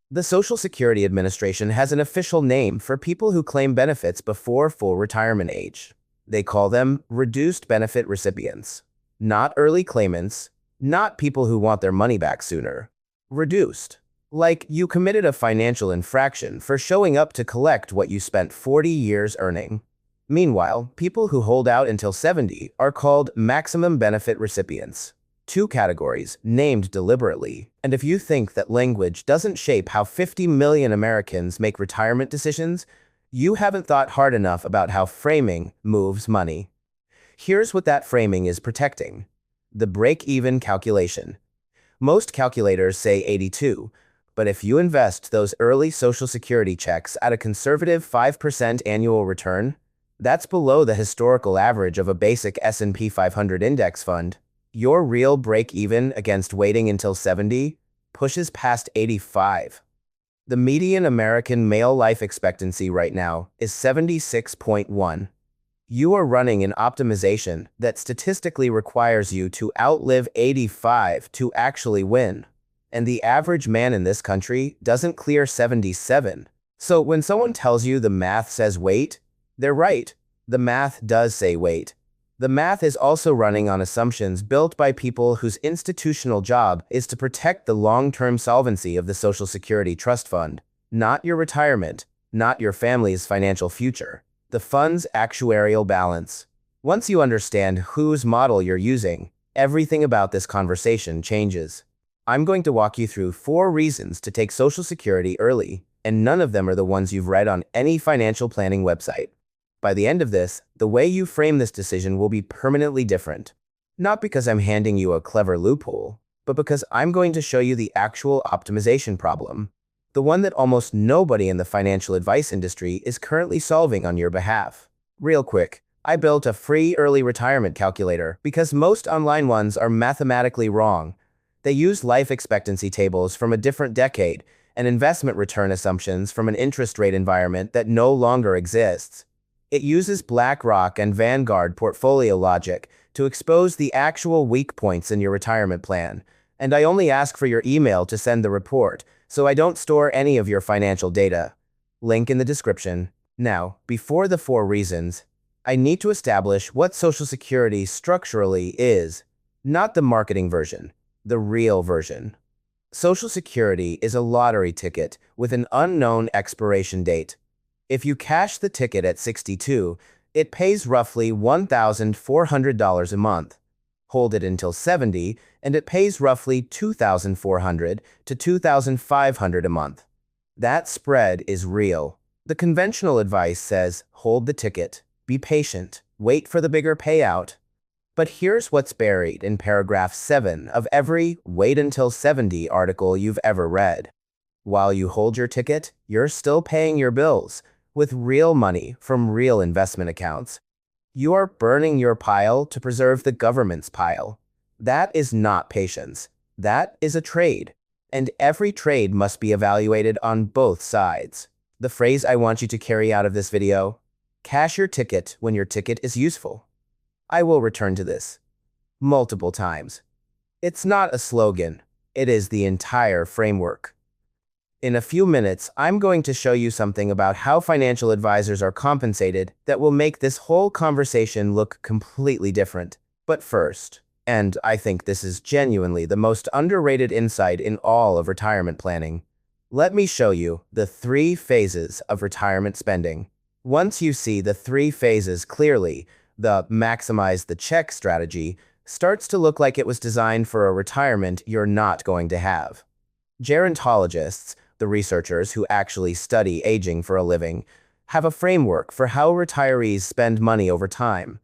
The Social Security Administration has an official name for people who claim benefits before full retirement age. They call them reduced benefit recipients. Not early claimants, not people who want their money back sooner. Reduced. Like you committed a financial infraction for showing up to collect what you spent 40 years earning. Meanwhile, people who hold out until 70 are called maximum benefit recipients. Two categories, named deliberately. And if you think that language doesn't shape how 50 million Americans make retirement decisions, you haven't thought hard enough about how framing moves money. Here's what that framing is protecting. The break-even calculation. Most calculators say 82, but if you invest those early Social Security checks at a conservative 5% annual return, that's below the historical average of a basic S&P 500 index fund. Your real break-even against waiting until 70 pushes past 85. The median American male life expectancy right now is 76.1. You are running an optimization that statistically requires you to outlive 85 to actually win. And the average man in this country doesn't clear 77. So when someone tells you the math says wait, they're right. The math does say wait. The math is also running on assumptions built by people whose institutional job is to protect the long-term solvency of the Social Security Trust Fund, not your retirement, not your family's financial future, the fund's actuarial balance. Once you understand whose model you're using, everything about this conversation changes. I'm going to walk you through 4 reasons to take Social Security early, and none of them are the ones you've read on any financial planning website. By the end of this, the way you frame this decision will be permanently different. Not because I'm handing you a clever loophole, but because I'm going to show you the actual optimization problem, the one that almost nobody in the financial advice industry is currently solving on your behalf. Real quick, I built a free early retirement calculator because most online ones are mathematically wrong. They use life expectancy tables from a different decade and investment return assumptions from an interest rate environment that no longer exists. It uses BlackRock and Vanguard portfolio logic to expose the actual weak points in your retirement plan, and I only ask for your email to send the report, so I don't store any of your financial data. Link in the description. Now, before the 4 reasons, I need to establish what Social Security structurally is, not the marketing version, the real version. Social Security is a lottery ticket with an unknown expiration date. If you cash the ticket at 62, it pays roughly $1,400 a month. Hold it until 70, and it pays roughly $2,400 to $2,500 a month. That spread is real. The conventional advice says, hold the ticket, be patient, wait for the bigger payout. But here's what's buried in paragraph 7 of every Wait Until 70 article you've ever read. While you hold your ticket, you're still paying your bills with real money from real investment accounts. You are burning your pile to preserve the government's pile. That is not patience. That is a trade. And every trade must be evaluated on both sides. The phrase I want you to carry out of this video: cash your ticket when your ticket is useful. I will return to this multiple times. It's not a slogan. It is the entire framework. In a few minutes, I'm going to show you something about how financial advisors are compensated that will make this whole conversation look completely different. But first, and I think this is genuinely the most underrated insight in all of retirement planning, let me show you the 3 phases of retirement spending. Once you see the 3 phases clearly, the maximize the check strategy starts to look like it was designed for a retirement you're not going to have. Gerontologists, the researchers who actually study aging for a living, have a framework for how retirees spend money over time.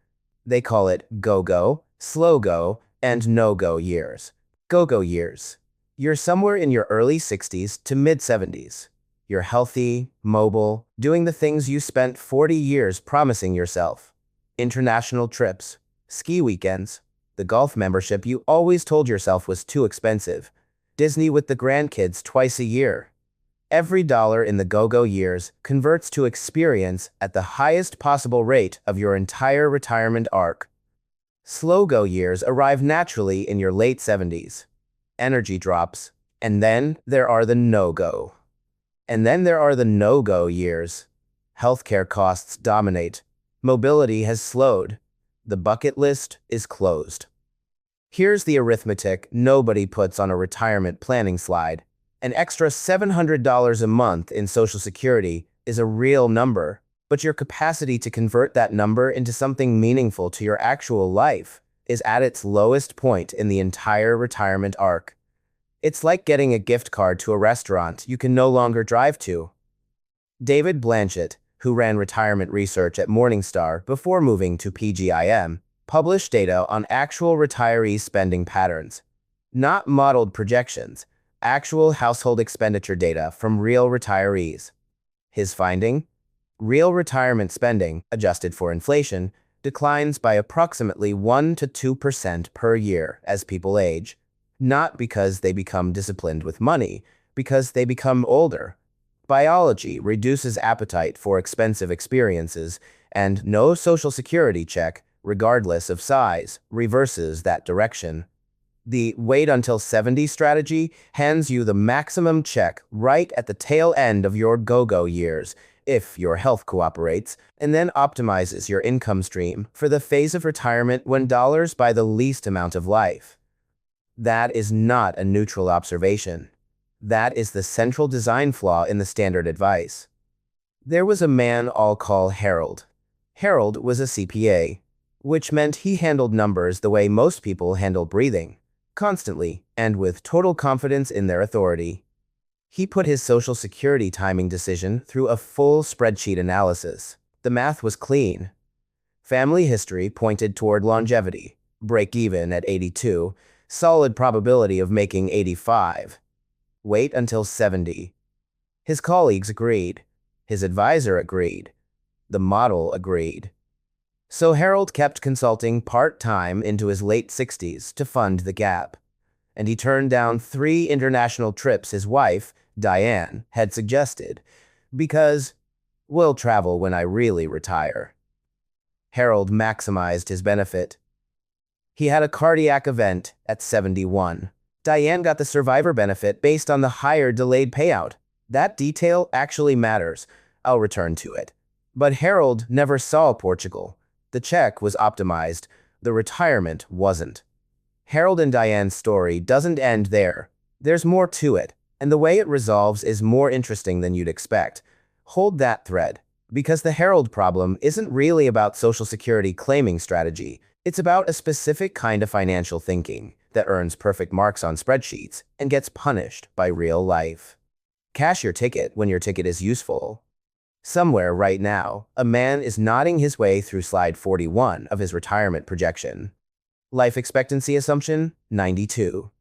They call it go-go, slow-go, and no-go years. Go-go years. You're somewhere in your early 60s to mid-70s. You're healthy, mobile, doing the things you spent 40 years promising yourself. International trips, ski weekends, the golf membership you always told yourself was too expensive, Disney with the grandkids twice a year. Every dollar in the go-go years converts to experience at the highest possible rate of your entire retirement arc. Slow-go years arrive naturally in your late 70s. Energy drops, and then there are the no-go. And then there are the no-go years. Healthcare costs dominate. Mobility has slowed. The bucket list is closed. Here's the arithmetic nobody puts on a retirement planning slide. An extra $700 a month in Social Security is a real number, but your capacity to convert that number into something meaningful to your actual life is at its lowest point in the entire retirement arc. It's like getting a gift card to a restaurant you can no longer drive to. David Blanchett, who ran retirement research at Morningstar before moving to PGIM, published data on actual retiree spending patterns. Not modeled projections, actual household expenditure data from real retirees. His finding? Real retirement spending, adjusted for inflation, declines by approximately 1 to 2% per year as people age, not because they become disciplined with money, because they become older. Biology reduces appetite for expensive experiences, and no Social Security check, regardless of size, reverses that direction. The wait until 70 strategy hands you the maximum check right at the tail end of your go-go years, if your health cooperates, and then optimizes your income stream for the phase of retirement when dollars buy the least amount of life. That is not a neutral observation. That is the central design flaw in the standard advice. There was a man I'll call Harold. Harold was a CPA, which meant he handled numbers the way most people handle breathing, constantly and with total confidence in their authority. He put his Social Security timing decision through a full spreadsheet analysis. The math was clean. Family history pointed toward longevity, break even at 82, solid probability of making 85. Wait until 70. His colleagues agreed. His advisor agreed. The model agreed. So Harold kept consulting part-time into his late 60s to fund the gap. And he turned down 3 international trips his wife, Diane, had suggested, because we'll travel when I really retire. Harold maximized his benefit. He had a cardiac event at 71. Diane got the survivor benefit based on the higher delayed payout. That detail actually matters. I'll return to it. But Harold never saw Portugal. The check was optimized. The retirement wasn't. Harold and Diane's story doesn't end there. There's more to it, and the way it resolves is more interesting than you'd expect. Hold that thread, because the Harold problem isn't really about Social Security claiming strategy. It's about a specific kind of financial thinking that earns perfect marks on spreadsheets and gets punished by real life. Cash your ticket when your ticket is useful. Somewhere right now, a man is nodding his way through slide 41 of his retirement projection. Life expectancy assumption, 92.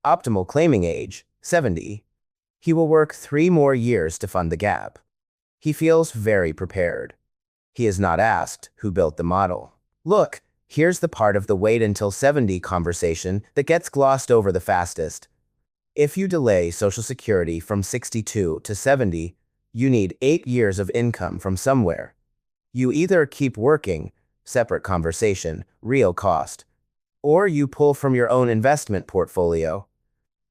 Optimal claiming age, 70. He will work 3 more years to fund the gap. He feels very prepared. He is not asked who built the model. Look, here's the part of the wait until 70 conversation that gets glossed over the fastest. If you delay Social Security from 62 to 70, you need 8 years of income from somewhere. You either keep working, separate conversation, real cost, or you pull from your own investment portfolio.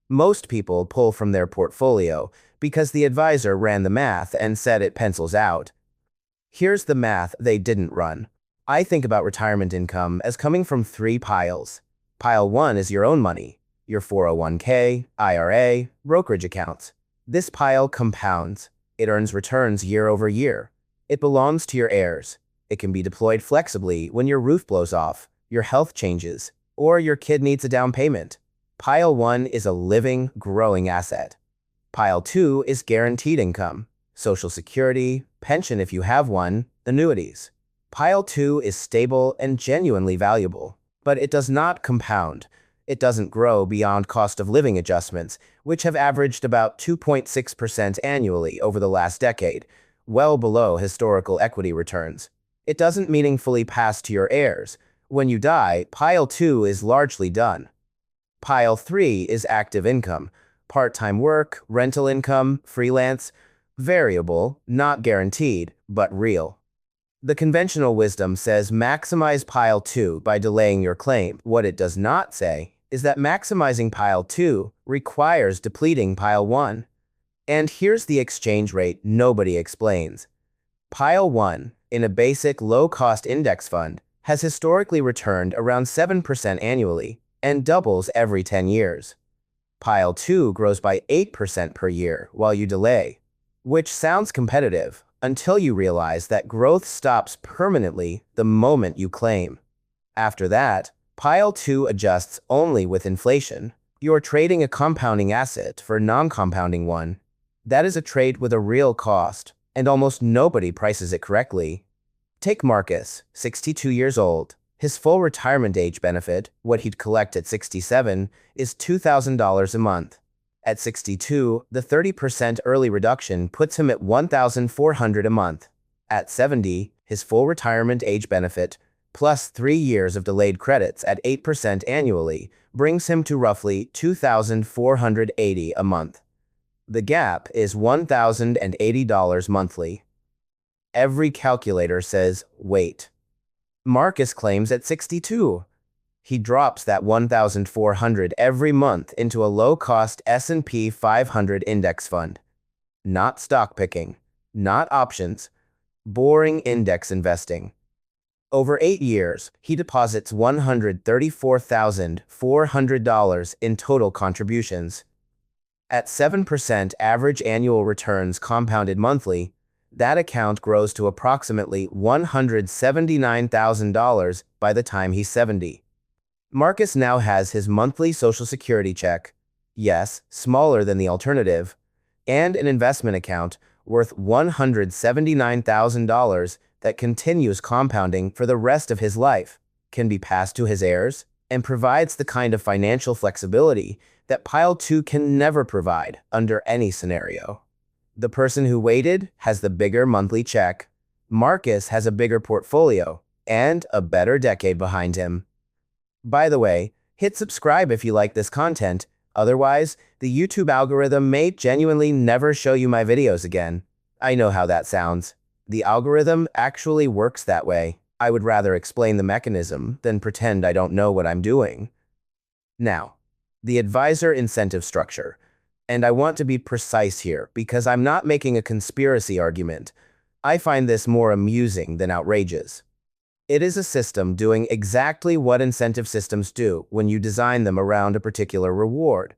Most people pull from their portfolio because the advisor ran the math and said it pencils out. Here's the math they didn't run. I think about retirement income as coming from 3 piles. Pile 1 is your own money, your 401k, IRA, brokerage accounts. This pile compounds. It earns returns year over year. It belongs to your heirs. It can be deployed flexibly when your roof blows off, your health changes, or your kid needs a down payment. Pile 1 is a living, growing asset. Pile 2 is guaranteed income, Social Security, pension if you have one, annuities. Pile 2 is stable and genuinely valuable, but it does not compound. It doesn't grow beyond cost of living adjustments, which have averaged about 2.6% annually over the last decade, well below historical equity returns. It doesn't meaningfully pass to your heirs. When you die, Pile 2 is largely done. Pile 3 is active income, part-time work, rental income, freelance, variable, not guaranteed, but real. The conventional wisdom says maximize Pile 2 by delaying your claim. What it does not say is that maximizing Pile 2 requires depleting Pile 1. And here's the exchange rate nobody explains. Pile 1, in a basic low-cost index fund, has historically returned around 7% annually and doubles every 10 years. Pile 2 grows by 8% per year while you delay, which sounds competitive until you realize that growth stops permanently the moment you claim. After that, Pile 2 adjusts only with inflation. You're trading a compounding asset for a non-compounding one. That is a trade with a real cost, and almost nobody prices it correctly. Take Marcus, 62 years old. His full retirement age benefit, what he'd collect at 67, is $2,000 a month. At 62, the 30% early reduction puts him at $1,400 a month. At 70, his full retirement age benefit, plus 3 years of delayed credits at 8% annually, brings him to roughly $2,480 a month. The gap is $1,080 monthly. Every calculator says, wait. Marcus claims at 62. He drops that $1,400 every month into a low-cost S&P 500 index fund. Not stock picking, not options, boring index investing. Over 8 years, he deposits $134,400 in total contributions. At 7% average annual returns compounded monthly, that account grows to approximately $179,000 by the time he's 70. Marcus now has his monthly Social Security check, yes, smaller than the alternative, and an investment account worth $179,000 that continues compounding for the rest of his life, can be passed to his heirs, and provides the kind of financial flexibility that Pile 2 can never provide under any scenario. The person who waited has the bigger monthly check. Marcus has a bigger portfolio and a better decade behind him. By the way, hit subscribe if you like this content. Otherwise, the YouTube algorithm may genuinely never show you my videos again. I know how that sounds. The algorithm actually works that way. I would rather explain the mechanism than pretend I don't know what I'm doing. Now, the advisor incentive structure. And I want to be precise here because I'm not making a conspiracy argument. I find this more amusing than outrageous. It is a system doing exactly what incentive systems do when you design them around a particular reward.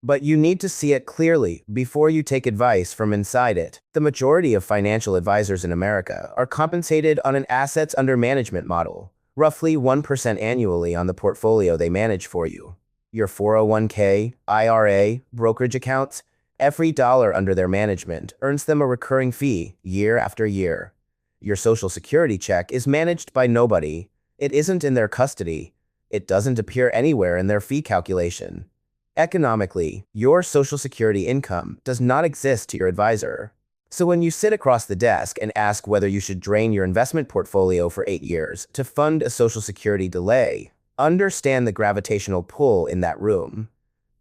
But you need to see it clearly before you take advice from inside it. The majority of financial advisors in America are compensated on an assets under management model, roughly 1% annually on the portfolio they manage for you. Your 401k, IRA, brokerage accounts, every dollar under their management earns them a recurring fee year after year. Your Social Security check is managed by nobody. It isn't in their custody. It doesn't appear anywhere in their fee calculation. Economically, your Social Security income does not exist to your advisor. So when you sit across the desk and ask whether you should drain your investment portfolio for 8 years to fund a Social Security delay, understand the gravitational pull in that room.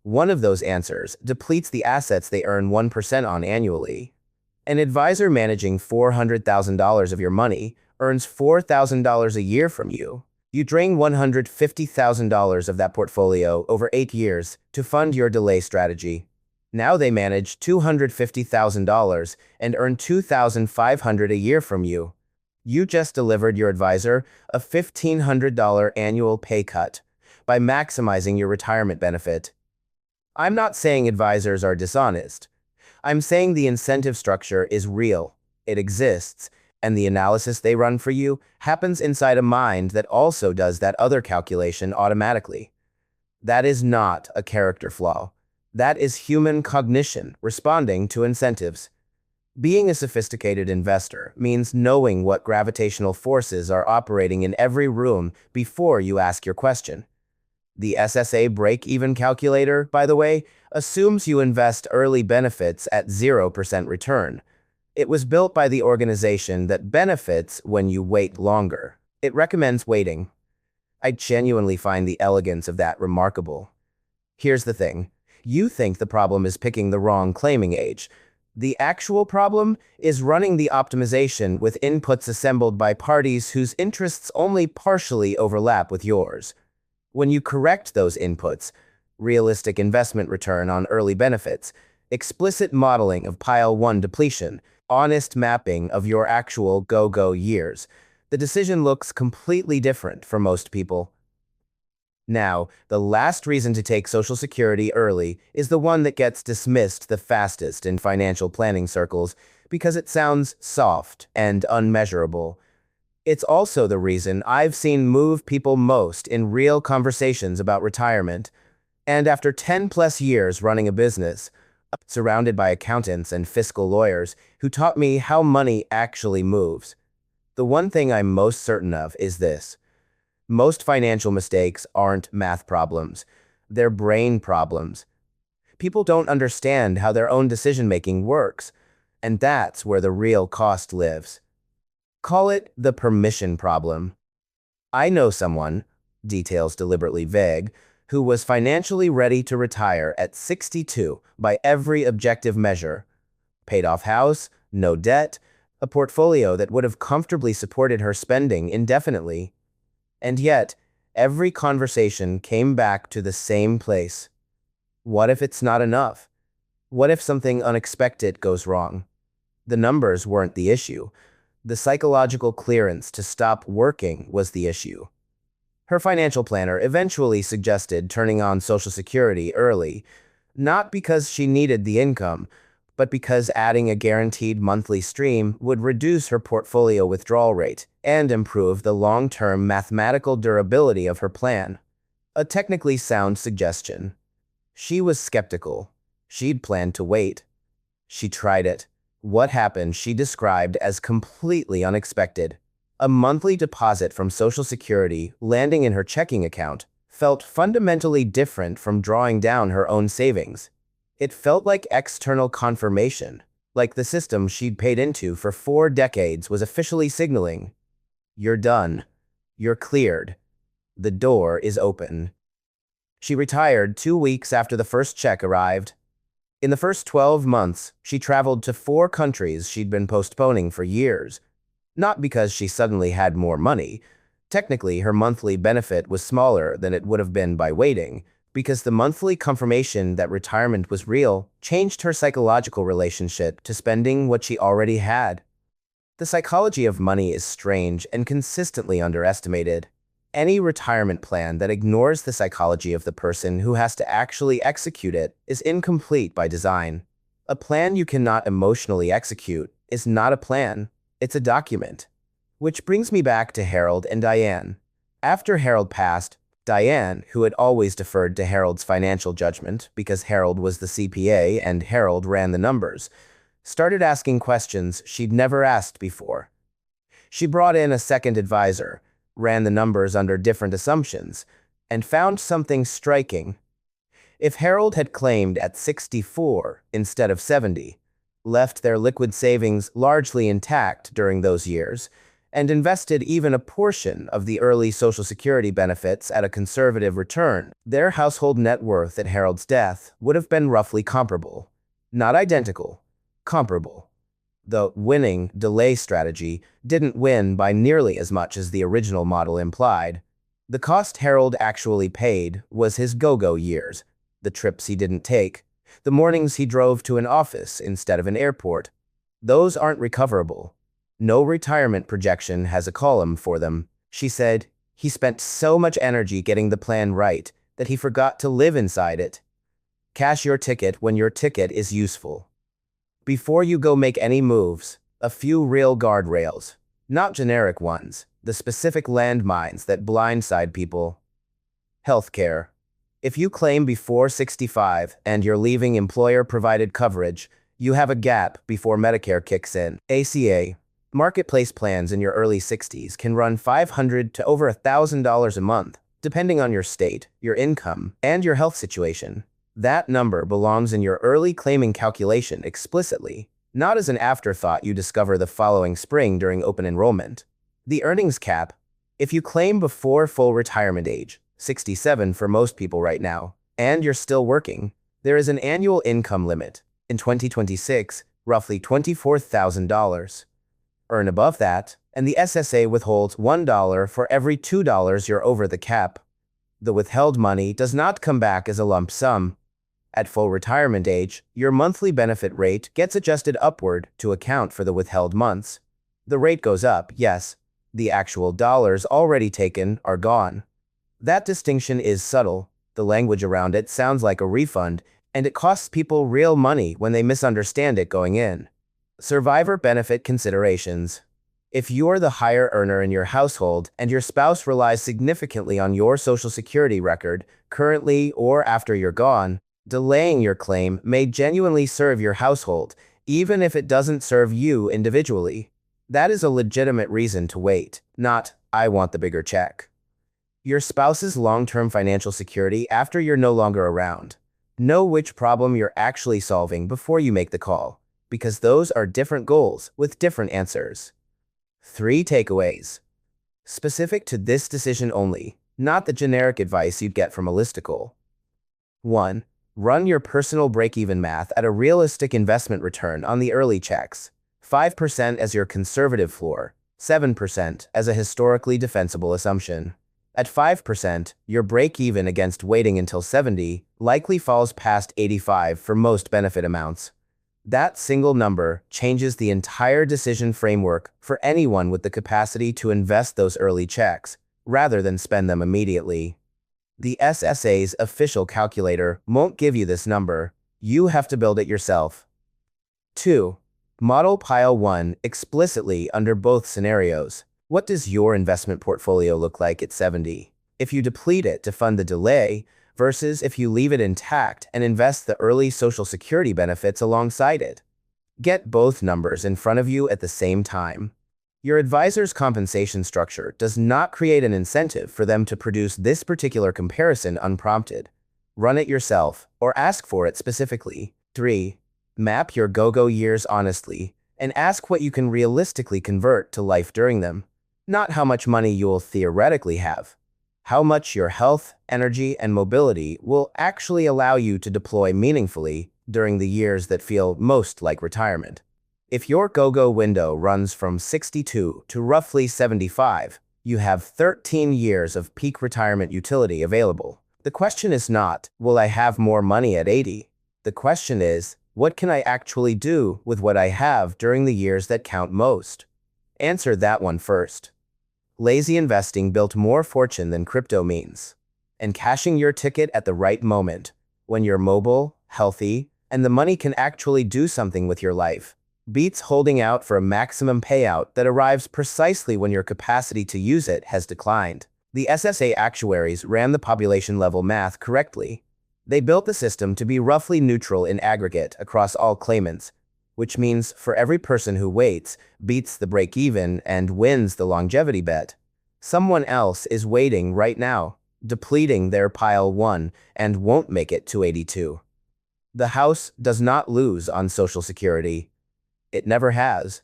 One of those answers depletes the assets they earn 1% on annually. An advisor managing $400,000 of your money earns $4,000 a year from you. You drain $150,000 of that portfolio over 8 years to fund your delay strategy. Now they manage $250,000 and earn $2,500 a year from you. You just delivered your advisor a $1,500 annual pay cut by maximizing your retirement benefit. I'm not saying advisors are dishonest. I'm saying the incentive structure is real. It exists, and the analysis they run for you happens inside a mind that also does that other calculation automatically. That is not a character flaw. That is human cognition responding to incentives. Being a sophisticated investor means knowing what gravitational forces are operating in every room before you ask your question. The SSA break-even calculator, by the way, assumes you invest early benefits at 0% return. It was built by the organization that benefits when you wait longer. It recommends waiting. I genuinely find the elegance of that remarkable. Here's the thing. You think the problem is picking the wrong claiming age. The actual problem is running the optimization with inputs assembled by parties whose interests only partially overlap with yours. When you correct those inputs, realistic investment return on early benefits, explicit modeling of pile 1 depletion, honest mapping of your actual go-go years. The decision looks completely different for most people. Now, the last reason to take Social Security early is the one that gets dismissed the fastest in financial planning circles because it sounds soft and unmeasurable. It's also the reason I've seen move people most in real conversations about retirement. And after 10 plus years running a business, surrounded by accountants and fiscal lawyers who taught me how money actually moves, the one thing I'm most certain of is this. Most financial mistakes aren't math problems. They're brain problems. People don't understand how their own decision-making works, and that's where the real cost lives. Call it the permission problem. I know someone, details deliberately vague, who was financially ready to retire at 62 by every objective measure. Paid off house, no debt, a portfolio that would have comfortably supported her spending indefinitely. And yet, every conversation came back to the same place. What if it's not enough? What if something unexpected goes wrong? The numbers weren't the issue. The psychological clearance to stop working was the issue. Her financial planner eventually suggested turning on Social Security early, not because she needed the income, but because adding a guaranteed monthly stream would reduce her portfolio withdrawal rate and improve the long-term mathematical durability of her plan. A technically sound suggestion. She was skeptical. She'd planned to wait. She tried it. What happened she described as completely unexpected. A monthly deposit from Social Security landing in her checking account felt fundamentally different from drawing down her own savings. It felt like external confirmation, like the system she'd paid into for 4 decades was officially signaling, "You're done. You're cleared. The door is open." She retired 2 weeks after the first check arrived. In the first 12 months, she traveled to 4 countries she'd been postponing for years. Not because she suddenly had more money. Technically, her monthly benefit was smaller than it would have been by waiting, because the monthly confirmation that retirement was real changed her psychological relationship to spending what she already had. The psychology of money is strange and consistently underestimated. Any retirement plan that ignores the psychology of the person who has to actually execute it is incomplete by design. A plan you cannot emotionally execute is not a plan, it's a document. Which brings me back to Harold and Diane. After Harold passed, Diane, who had always deferred to Harold's financial judgment because Harold was the CPA and Harold ran the numbers, started asking questions she'd never asked before. She brought in a second advisor, ran the numbers under different assumptions, and found something striking. If Harold had claimed at 64 instead of 70, left their liquid savings largely intact during those years, and invested even a portion of the early Social Security benefits at a conservative return, their household net worth at Harold's death would have been roughly comparable. Not identical, comparable. The winning delay strategy didn't win by nearly as much as the original model implied. The cost Harold actually paid was his go-go years, the trips he didn't take, the mornings he drove to an office instead of an airport. Those aren't recoverable. No retirement projection has a column for them. She said, he spent so much energy getting the plan right that he forgot to live inside it. Cash your ticket when your ticket is useful. Before you go make any moves, a few real guardrails. Not generic ones, the specific landmines that blindside people. Healthcare. If you claim before 65 and you're leaving employer-provided coverage, you have a gap before Medicare kicks in. ACA. Marketplace plans in your early 60s can run $500 to over $1,000 a month, depending on your state, your income, and your health situation. That number belongs in your early claiming calculation explicitly, not as an afterthought you discover the following spring during open enrollment. The earnings cap. If you claim before full retirement age, 67 for most people right now, and you're still working, there is an annual income limit. In 2026, roughly $24,000. Earn above that, and the SSA withholds $1 for every $2 you're over the cap. The withheld money does not come back as a lump sum. At full retirement age, your monthly benefit rate gets adjusted upward to account for the withheld months. The rate goes up, yes. The actual dollars already taken are gone. That distinction is subtle. The language around it sounds like a refund, and it costs people real money when they misunderstand it going in. Survivor benefit considerations. If you're the higher earner in your household and your spouse relies significantly on your Social Security record, currently or after you're gone, delaying your claim may genuinely serve your household, even if it doesn't serve you individually. That is a legitimate reason to wait, not, I want the bigger check. Your spouse's long-term financial security after you're no longer around. Know which problem you're actually solving before you make the call, because those are different goals with different answers. 3 takeaways. Specific to this decision only, not the generic advice you'd get from a listicle. 1. Run your personal break-even math at a realistic investment return on the early checks. 5% as your conservative floor, 7% as a historically defensible assumption. At 5%, your break-even against waiting until 70 likely falls past 85 for most benefit amounts. That single number changes the entire decision framework for anyone with the capacity to invest those early checks, rather than spend them immediately. The SSA's official calculator won't give you this number. You have to build it yourself. 2. Model Pile 1 explicitly under both scenarios. What does your investment portfolio look like at 70? If you deplete it to fund the delay, versus if you leave it intact and invest the early Social Security benefits alongside it. Get both numbers in front of you at the same time. Your advisor's compensation structure does not create an incentive for them to produce this particular comparison unprompted. Run it yourself, or ask for it specifically. 3. Map your go-go years honestly, and ask what you can realistically convert to life during them. Not how much money you'll theoretically have. How much your health, energy, and mobility will actually allow you to deploy meaningfully during the years that feel most like retirement. If your go-go window runs from 62 to roughly 75, you have 13 years of peak retirement utility available. The question is not, will I have more money at 80? The question is, what can I actually do with what I have during the years that count most? Answer that one first. Lazy investing built more fortune than crypto means. And cashing your ticket at the right moment, when you're mobile, healthy, and the money can actually do something with your life, beats holding out for a maximum payout that arrives precisely when your capacity to use it has declined. The SSA actuaries ran the population-level math correctly. They built the system to be roughly neutral in aggregate across all claimants, which means for every person who waits, beats the break-even, and wins the longevity bet, someone else is waiting right now, depleting their pile 1, and won't make it to 82. The house does not lose on Social Security. It never has.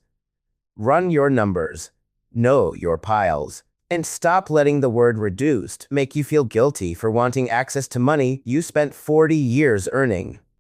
Run your numbers, know your piles, and stop letting the word reduced make you feel guilty for wanting access to money you spent 40 years earning.